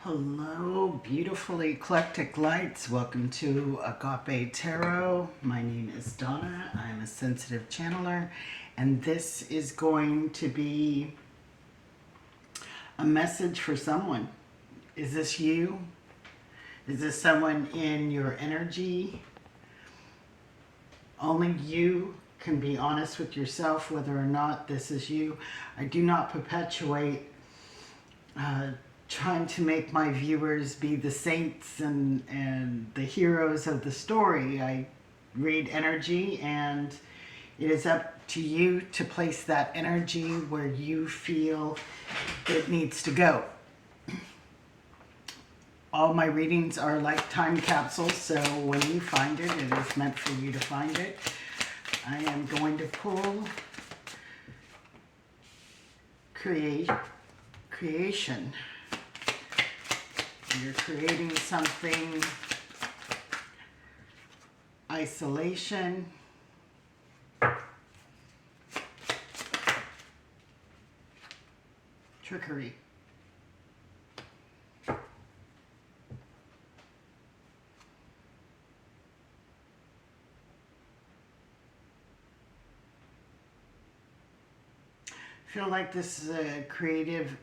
Hello, beautiful eclectic lights. Welcome to Agape Tarot. My name is Donna. I'm a sensitive channeler, and this is going to be a message for someone. Is this you? Is this someone in your energy? Only you can be honest with yourself whether or not this is you. I do not perpetuate trying to make my viewers be the saints and the heroes of the story. I read energy, and it is up to you to place that energy where you feel it needs to go. All my readings are like time capsules, so when you find it, it is meant for you to find it. I am going to pull creation. You're creating something, isolation, trickery. I feel like this is a creative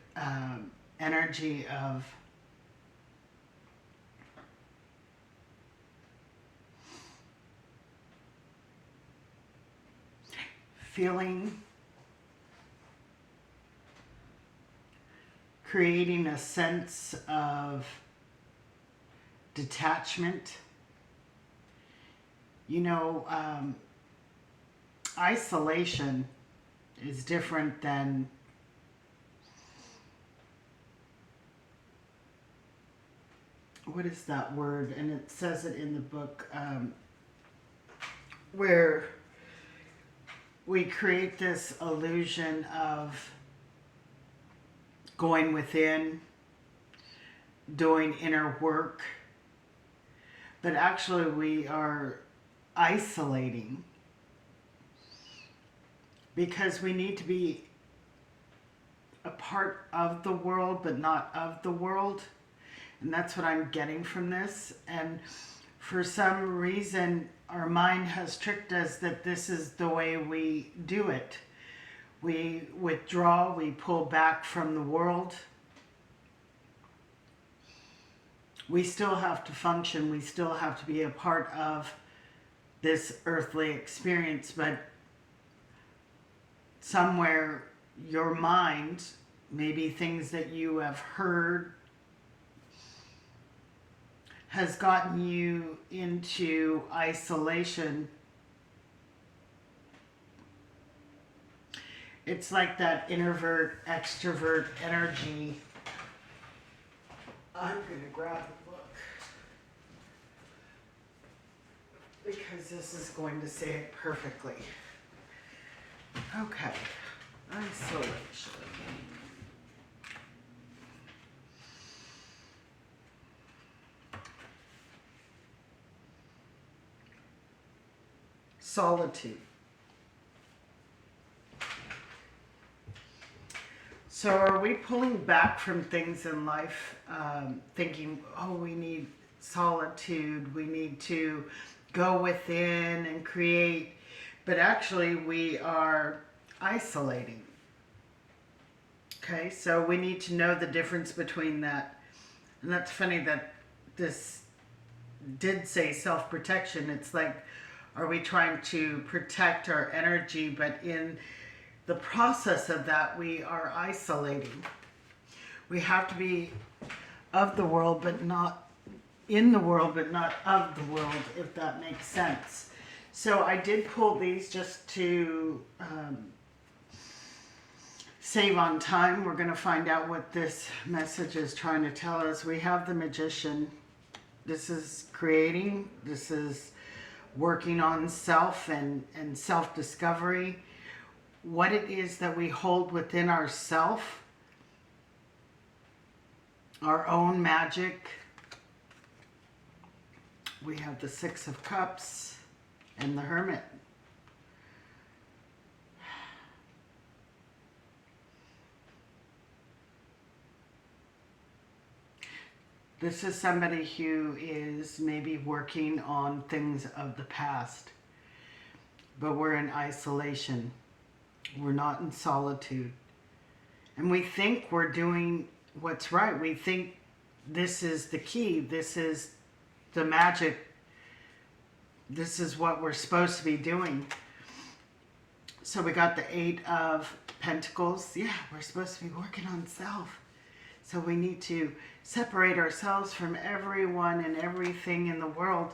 energy of feeling, creating a sense of detachment. You know, isolation is different than what is that word? And it says it in the book, where we create this illusion of going within, doing inner work, but actually we are isolating because we need to be a part of the world but not of the world. And that's what I'm getting from this. And for some reason, our mind has tricked us that this is the way we do it. We withdraw, we pull back from the world. We still have to function, we still have to be a part of this earthly experience, but somewhere your mind, maybe things that you have heard, has gotten you into isolation. It's like that introvert, extrovert energy. I'm going to grab the book because this is going to say it perfectly. Okay, isolation. Solitude. So are we pulling back from things in life, thinking, oh, we need solitude, we need to go within and create, but actually we are isolating. Okay, so we need to know the difference between that. And that's funny that this did say self-protection. It's like, are we trying to protect our energy, but in the process of that, we are isolating. We have to be of the world, but not in the world, but not of the world, if that makes sense. So I did pull these just to save on time. We're going to find out what this message is trying to tell us. We have the Magician. This is creating. This is working on self and self-discovery. What it is that we hold within ourself, our own magic. We have the Six of Cups and the Hermit. This is somebody who is maybe working on things of the past, but we're in isolation. We're not in solitude. And we think we're doing what's right. We think this is the key. This is the magic. This is what we're supposed to be doing. So we got the 8 of Pentacles. Yeah, we're supposed to be working on self. So we need to separate ourselves from everyone and everything in the world.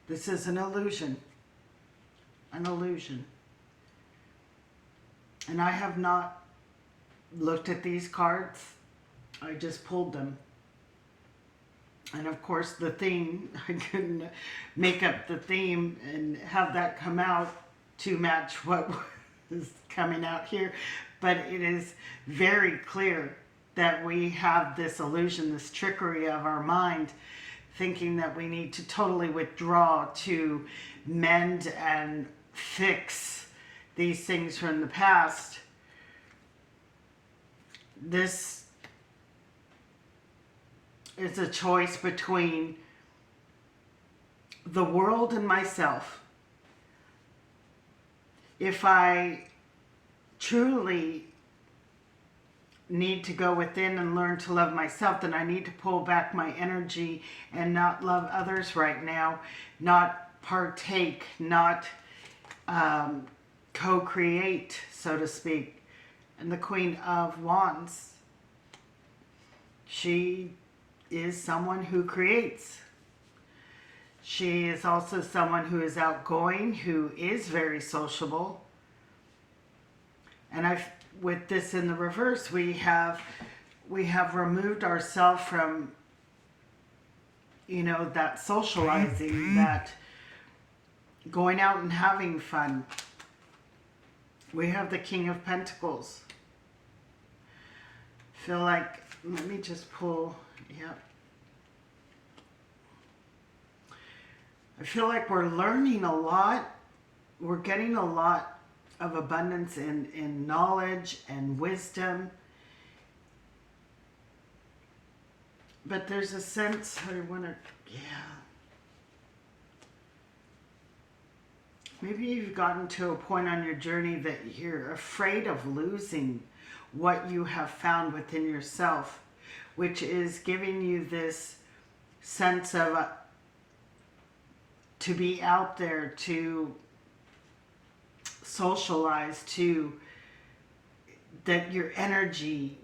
This is an illusion. An illusion. And I have not looked at these cards. I just pulled them. And of course the theme, I couldn't make up the theme and have that come out to match what is coming out here. But it is very clear that we have this illusion, this trickery of our mind, thinking that we need to totally withdraw to mend and fix these things from the past. This is a choice between the world and myself. If I truly need to go within and learn to love myself, then I need to pull back my energy and not love others right now, not partake, not co-create, so to speak. And the Queen of Wands, she is someone who creates. She is also someone who is outgoing, who is very sociable. And with this in the reverse, we have removed ourselves from, you know, that socializing, that going out and having fun. We have the King of Pentacles. Feel like, let me just pull, yep. I feel like we're learning a lot. We're getting a lot of abundance in knowledge and wisdom. But there's a sense, I want to, yeah. Maybe you've gotten to a point on your journey that you're afraid of losing what you have found within yourself, which is giving you this sense of to be out there, to socialize, to that your energy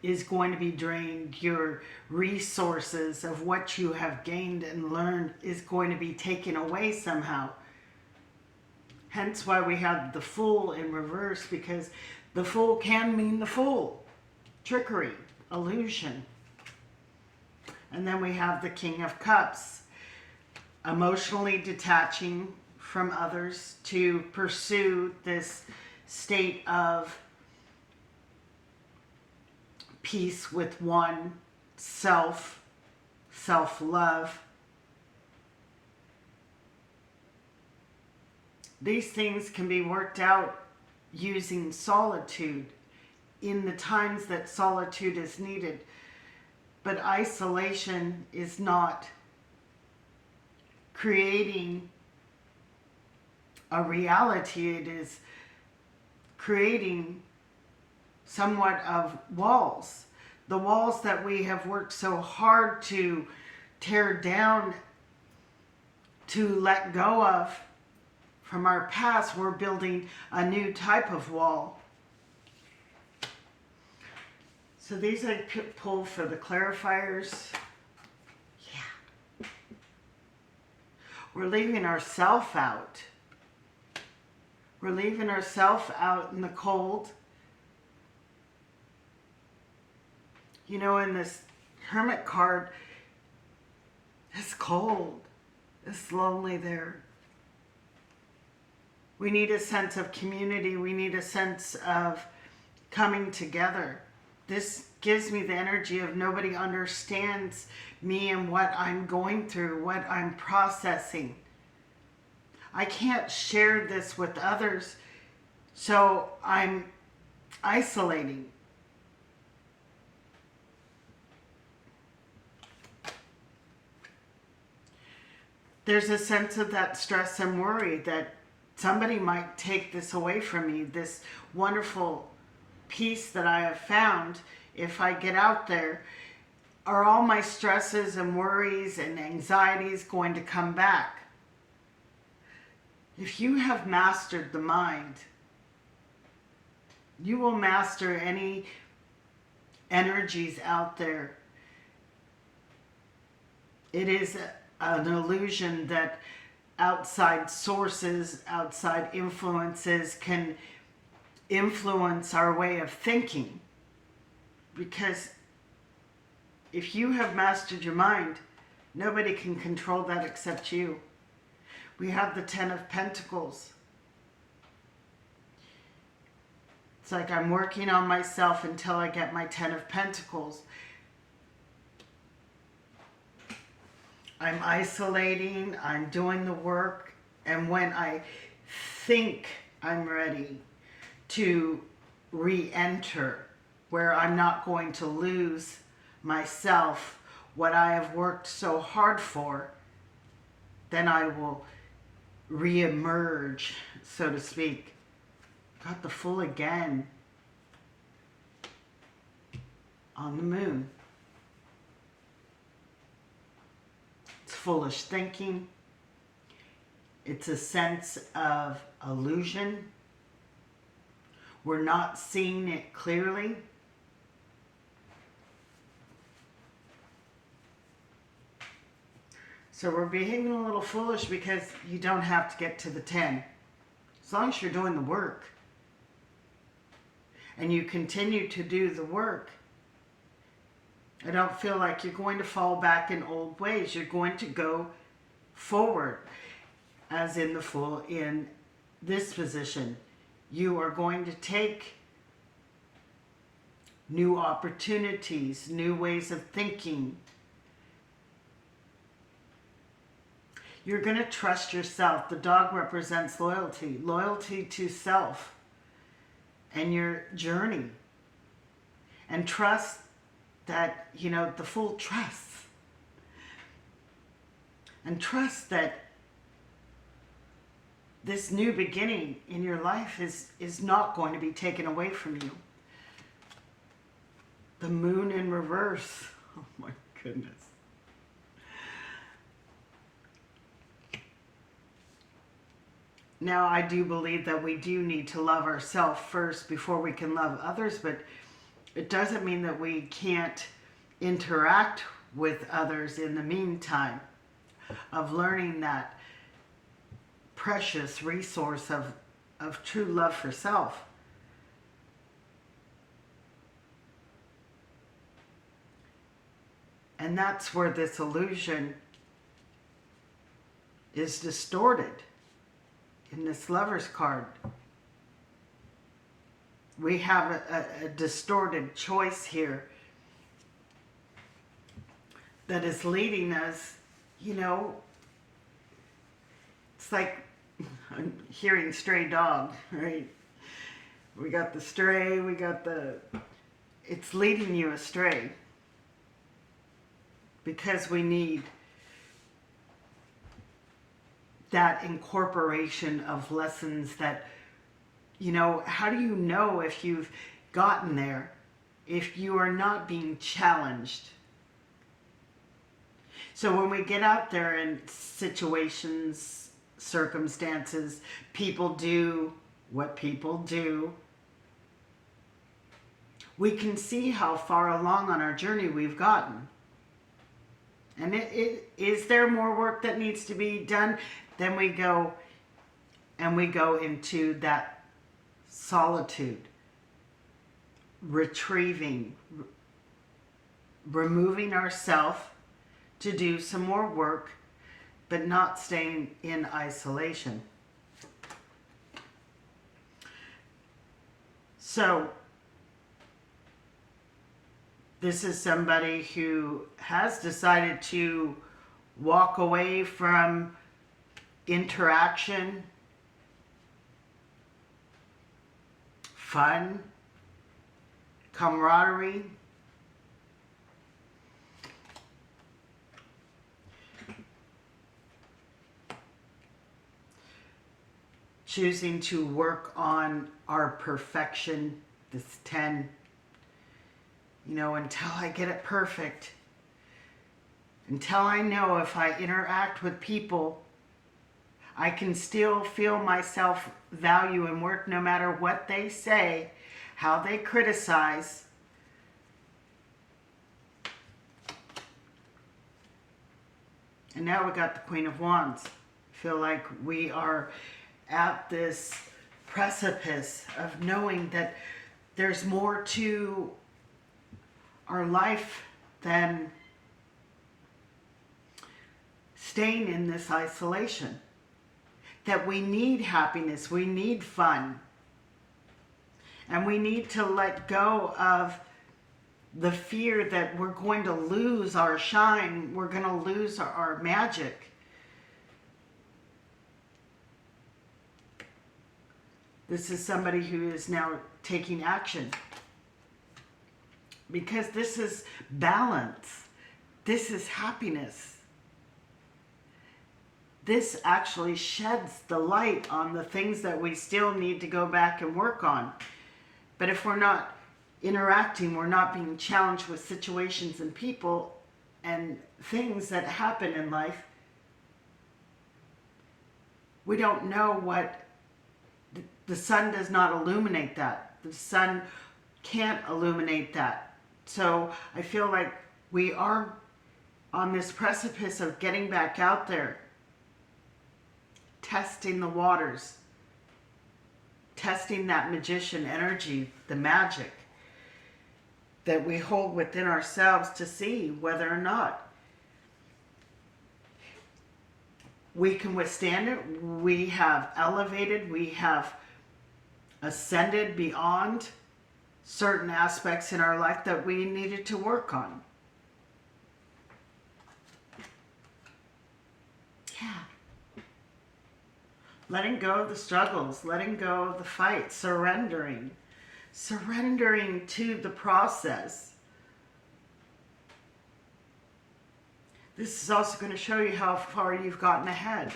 is going to be drained, your resources of what you have gained and learned is going to be taken away somehow. Hence why we have the Fool in reverse, because the Fool can mean the Fool. Trickery, illusion. And then we have the King of Cups. Emotionally detaching from others to pursue this state of peace with one self, self-love. These things can be worked out using solitude in the times that solitude is needed. But isolation is not creating a reality. It is creating somewhat of walls. The walls that we have worked so hard to tear down, to let go of from our past, we're building a new type of wall. So these I pull for the clarifiers. Yeah. We're leaving ourself out. We're leaving ourselves out in the cold. You know, in this Hermit card, it's cold. It's lonely there. We need a sense of community. We need a sense of coming together. This gives me the energy of nobody understands me and what I'm going through, what I'm processing. I can't share this with others, so I'm isolating. there's a sense of that stress and worry that somebody might take this away from me, this wonderful peace that I have found. If I get out there, are all my stresses and worries and anxieties going to come back? If you have mastered the mind, you will master any energies out there. It is an illusion that outside sources, outside influences can influence our way of thinking. Because if you have mastered your mind, nobody can control that except you. We have the 10 of Pentacles. It's like I'm working on myself until I get my 10 of Pentacles. I'm isolating, I'm doing the work, and when I think I'm ready to re-enter, where I'm not going to lose myself, what I have worked so hard for, then I will re-emerge, so to speak. Got the Fool again on the Moon. It's foolish thinking. It's a sense of illusion. We're not seeing it clearly. So we're behaving a little foolish because you don't have to get to the 10. As long as you're doing the work. And you continue to do the work. I don't feel like you're going to fall back in old ways. You're going to go forward. As in the Fool in this position. You are going to take new opportunities, new ways of thinking. You're going to trust yourself. The dog represents loyalty. Loyalty to self and your journey. And trust that, you know, the Fool trusts. And trust that this new beginning in your life is not going to be taken away from you. The Moon in reverse. Oh my goodness. Now, I do believe that we do need to love ourselves first before we can love others, but it doesn't mean that we can't interact with others in the meantime of learning that precious resource of true love for self. And that's where this illusion is distorted. In this Lover's card, we have a distorted choice here that is leading us, you know, it's like I'm hearing stray dog, right? We got the stray, we got the, it's leading you astray because we need that incorporation of lessons that, you know, how do you know if you've gotten there if you are not being challenged? So when we get out there in situations, circumstances, people do what people do, we can see how far along on our journey we've gotten. And is there more work that needs to be done? Then we go into that solitude, retrieving, removing ourselves to do some more work, but not staying in isolation. So, this is somebody who has decided to walk away from interaction, fun, camaraderie. choosing to work on our perfection, this 10, until I get it perfect, until I know if I interact with people, I can still feel my self-value and worth no matter what they say, how they criticize. And now we got the Queen of Wands. I feel like we are at this precipice of knowing that there's more to our life than staying in this isolation. That we need happiness, we need fun. And we need to let go of the fear that we're going to lose our shine, we're going to lose our magic. This is somebody who is now taking action. Because this is balance. This is happiness. This actually sheds the light on the things that we still need to go back and work on. But if we're not interacting, we're not being challenged with situations and people and things that happen in life, we don't know what. The sun does not illuminate that. The sun can't illuminate that. So I feel like we are on this precipice of getting back out there, testing the waters, testing that magician energy, the magic that we hold within ourselves to see whether or not we can withstand it. We have elevated, we have ascended beyond certain aspects in our life that we needed to work on. Yeah. Letting go of the struggles, letting go of the fight, surrendering to the process. This is also going to show you how far you've gotten ahead.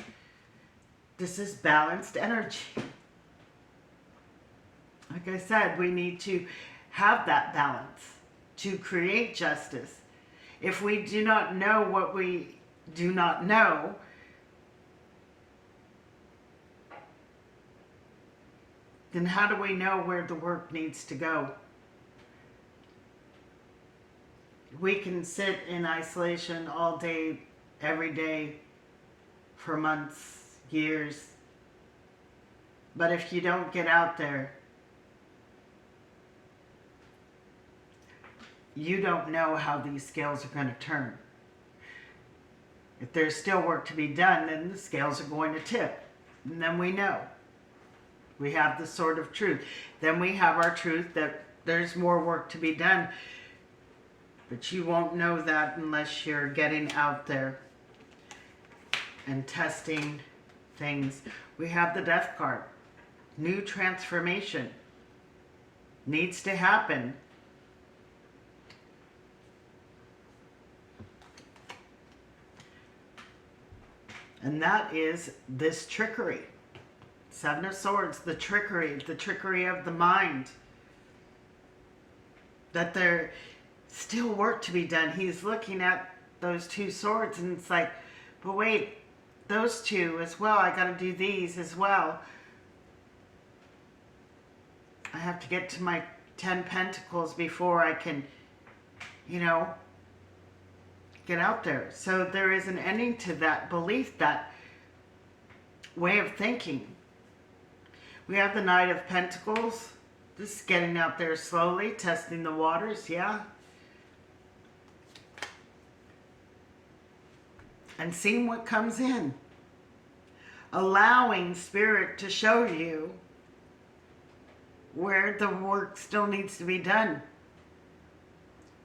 This is balanced energy. Like I said, we need to have that balance to create justice. If we do not know what we do not know, then how do we know where the work needs to go? We can sit in isolation all day, every day, for months, years. But if you don't get out there, you don't know how these scales are going to turn. If there's still work to be done, then the scales are going to tip. And then we know. We have the sword of truth. Then we have our truth that there's more work to be done. But you won't know that unless you're getting out there and testing things. We have the Death card. New transformation needs to happen. And that is this trickery. Seven of Swords, the trickery of the mind. That there still work to be done. He's looking at those two swords and it's like, but wait, those two as well, I got to do these as well. I have to get to my 10 Pentacles before I can, get out there. So there is an ending to that belief, that way of thinking. We have the Knight of Pentacles. This is getting out there slowly, testing the waters, yeah. And seeing what comes in. Allowing Spirit to show you where the work still needs to be done.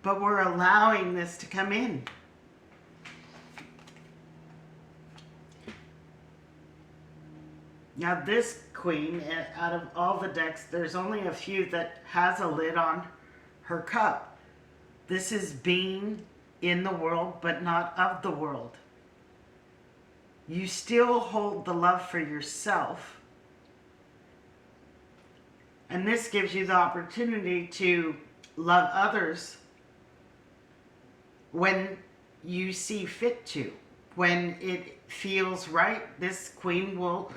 But we're allowing this to come in. Now this Queen, out of all the decks, there's only a few that has a lid on her cup. This is being in the world, but not of the world. You still hold the love for yourself, And this gives you the opportunity to love others when you see fit to. When it feels right, this queen will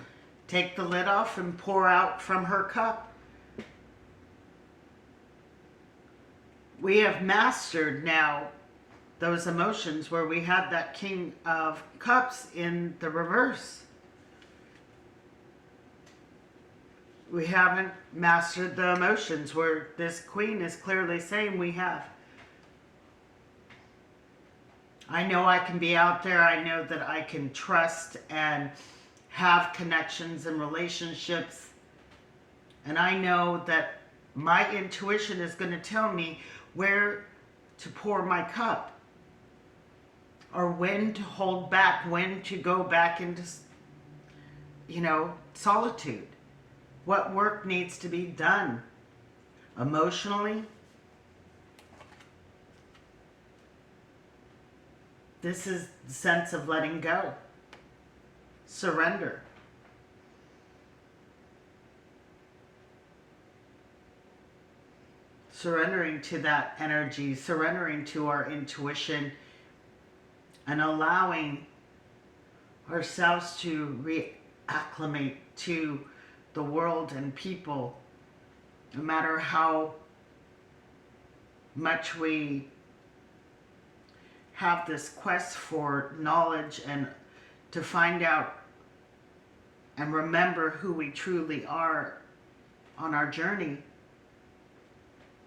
take the lid off and pour out from her cup. We have mastered now those emotions where we had that King of Cups in the reverse. We haven't mastered the emotions where this queen is clearly saying we have. I know I can be out there. I know that I can trust and have connections and relationships. And I know that my intuition is going to tell me where to pour my cup, or when to hold back, when to go back into, solitude. What work needs to be done emotionally. This is the sense of letting go. Surrender. Surrendering to that energy, surrendering to our intuition, and allowing ourselves to reacclimate to the world and people, no matter how much we have this quest for knowledge and to find out and remember who we truly are on our journey.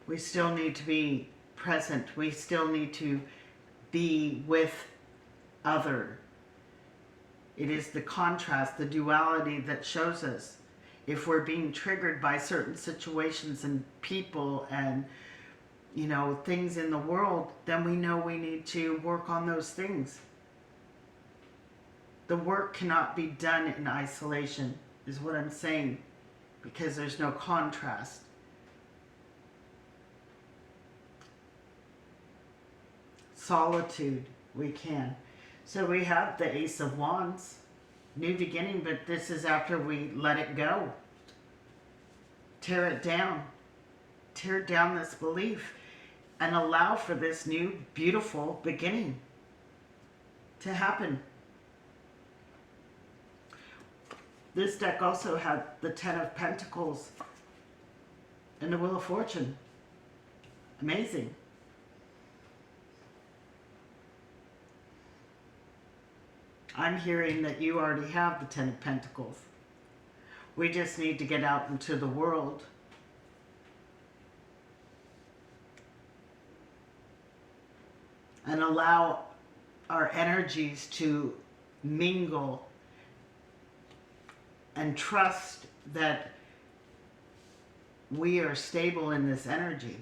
We still need to be present. We still need to be with other. It is the contrast, the duality that shows us if we're being triggered by certain situations and people and things in the world, then we know we need to work on those things. The work cannot be done in isolation, is what I'm saying, because there's no contrast. Solitude, we can. So we have the Ace of Wands, new beginning, but this is after we let it go. Tear it down. Tear down this belief and allow for this new, beautiful beginning to happen. This deck also had the Ten of Pentacles and the Wheel of Fortune. Amazing. I'm hearing that you already have the Ten of Pentacles. We just need to get out into the world and allow our energies to mingle and trust that we are stable in this energy.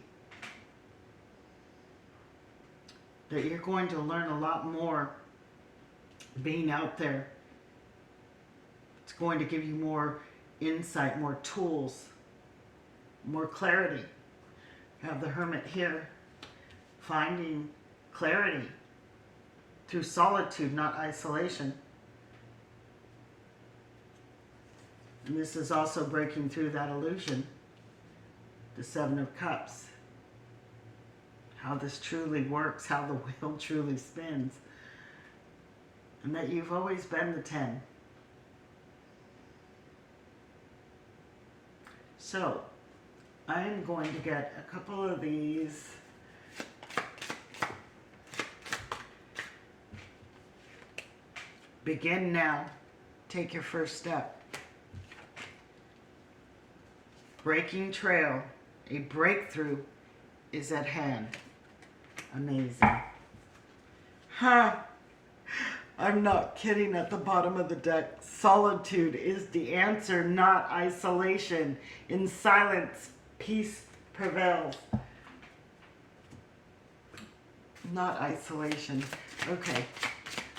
That you're going to learn a lot more being out there. It's going to give you more insight, more tools, more clarity. You have the Hermit here, finding clarity through solitude, not isolation. And this is also breaking through that illusion, the Seven of Cups. How this truly works, how the wheel truly spins. And that you've always been the 10. So, I'm going to get a couple of these begin now. Take your first step. Breaking trail. A breakthrough is at hand. Amazing. Ha! I'm not kidding. At the bottom of the deck, solitude is the answer, not isolation. In silence, peace prevails. Not isolation. Okay,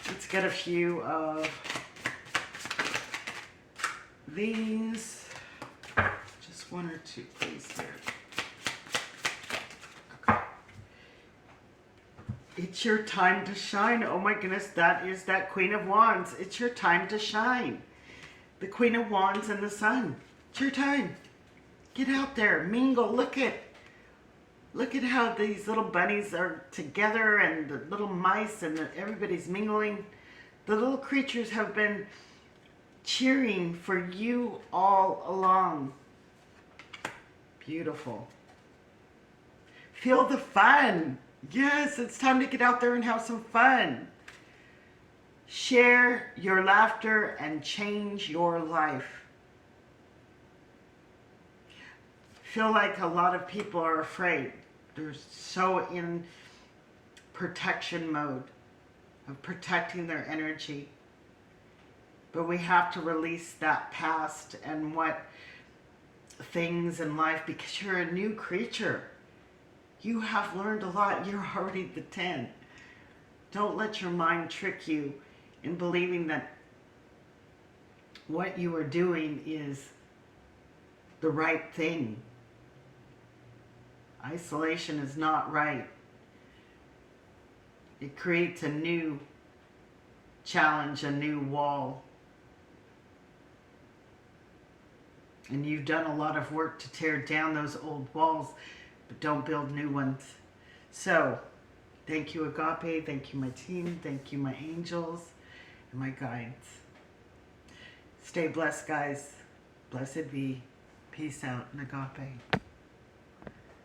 let's get a few of these. Just one or two, please, here. Okay. It's your time to shine. Oh my goodness, that is that Queen of Wands. It's your time to shine. The Queen of Wands and the Sun. It's your time. Get out there, mingle. Look at how these little bunnies are together, and the little mice, and everybody's mingling. The little creatures have been cheering for you all along. Beautiful. Feel the fun. Yes, it's time to get out there and have some fun. Share your laughter and change your life. Feel like a lot of people are afraid. They're so in protection mode of protecting their energy. But we have to release that past and what things in life, because you're a new creature. You have learned a lot. You're already the 10. Don't let your mind trick you in believing that what you are doing is the right thing. Isolation is not right. It creates a new challenge, a new wall. And you've done a lot of work to tear down those old walls, but don't build new ones. So, thank you, Agape. Thank you, my team. Thank you, my angels and my guides. Stay blessed, guys. Blessed be. Peace out, and Agape.